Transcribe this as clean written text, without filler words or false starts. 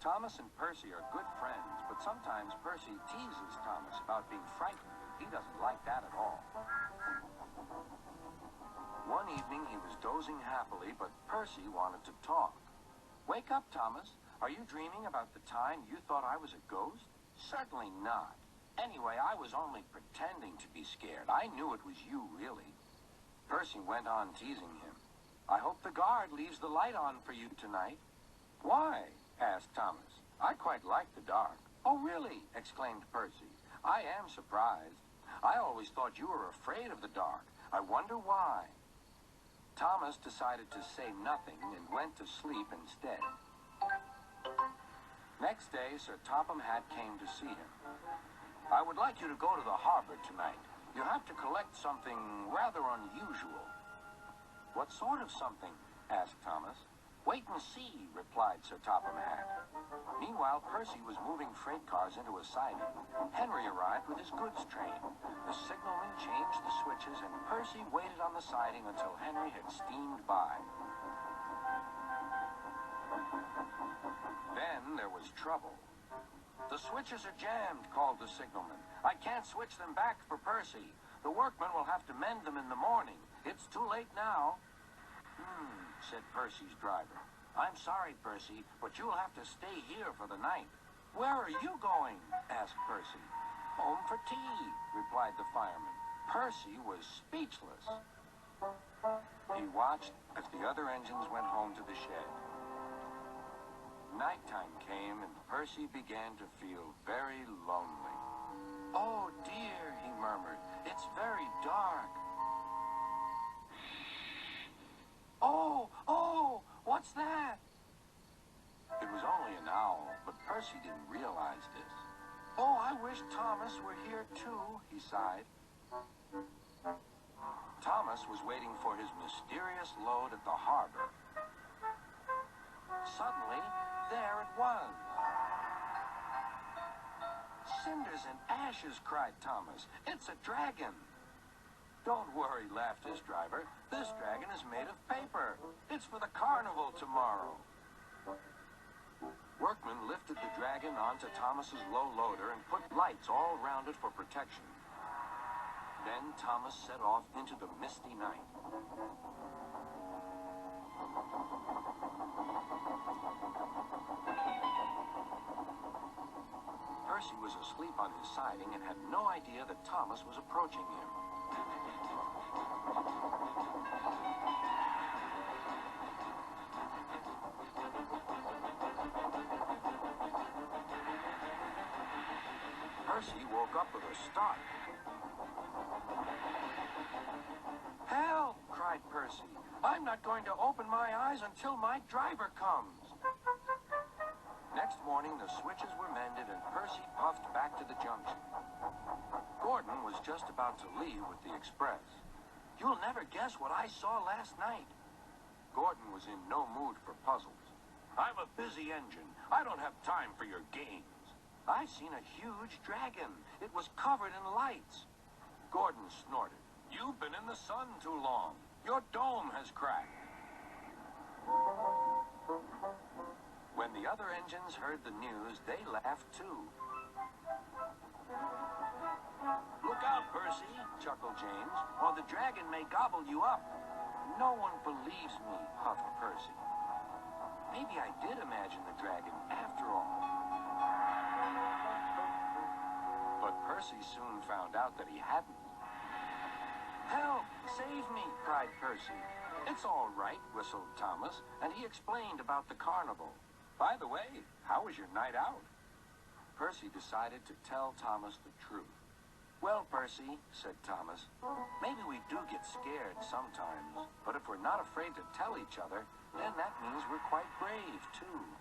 Thomas and Percy are good friends, but sometimes Percy teases Thomas about being frightened, and he doesn't like that at all. One evening, he was dozing happily, but Percy wanted to talk. "Wake up, Thomas. Are you dreaming about the time you thought I was a ghost?" "Certainly not. Anyway, I was only pretending to be scared. I knew it was you, really." Percy went on teasing him. "I hope the guard leaves the light on for you tonight." "Why?" asked Thomas. "I quite like the dark." "Oh, really?" exclaimed Percy. "I am surprised. I always thought you were afraid of the dark. I wonder why." Thomas decided to say nothing and went to sleep instead. Next day, Sir Topham Hatt came to see him. "I would like you to go to the harbor tonight. You have to collect something rather unusual." "What sort of something?" asked Thomas. "Wait and see," replied Sir Topham Hatt. Meanwhile, Percy was moving freight cars into a siding. Henry arrived with his goods train. The signalman changed the switches, and Percy waited on the siding until Henry had steamed by. Then there was trouble. "The switches are jammed," called the signalman. "I can't switch them back for Percy. The workmen will have to mend them in the morning. It's too late now." Said Percy's driver. "I'm sorry, Percy, but you'll have to stay here for the night." "Where are you going?" asked Percy. "Home for tea," replied the fireman. Percy was speechless. He watched as the other engines went home to the shed. Nighttime came, and Percy began to feel very lonely. "Oh, dear," he murmured. "It's very dark." Oh, what's that?" It was only an owl, but Percy didn't realize this. "Oh, I wish Thomas were here too," he sighed. Thomas was waiting for his mysterious load at the harbor. Suddenly, there it was. "Cinders and ashes," cried Thomas. "It's a dragon." "Don't worry," laughed his driver. "This dragon is made of paper. It's for the carnival tomorrow." Workmen lifted the dragon onto Thomas's low loader and put lights all around it for protection. Then Thomas set off into the misty night. Percy was asleep on his siding and had no idea that Thomas was approaching him. Percy woke up with a start. "Help!" cried Percy. "I'm not going to open my eyes until my driver comes." Next morning, the switches were mended, and Percy puffed back to the junction. Gordon was just about to leave with the express. "You'll never guess what I saw last night." Gordon was in no mood for puzzles. "I'm a busy engine. I don't have time for your games." "I've seen a huge dragon. It was covered in lights." Gordon snorted. "You've been in the sun too long. Your dome has cracked." When the other engines heard the news, they laughed too. "Look out, Percy," chuckled James, "or the dragon may gobble you up." "No one believes me," huffed Percy. Maybe I did imagine the dragon after all. But Percy soon found out that he hadn't. "Help! Save me!" cried Percy. "It's all right," whistled Thomas, and he explained about the carnival. "By the way, how was your night out?" Percy decided to tell Thomas the truth. "Well, Percy," said Thomas, "maybe we do get scared sometimes, but if we're not afraid to tell each other, then that means we're quite brave, too."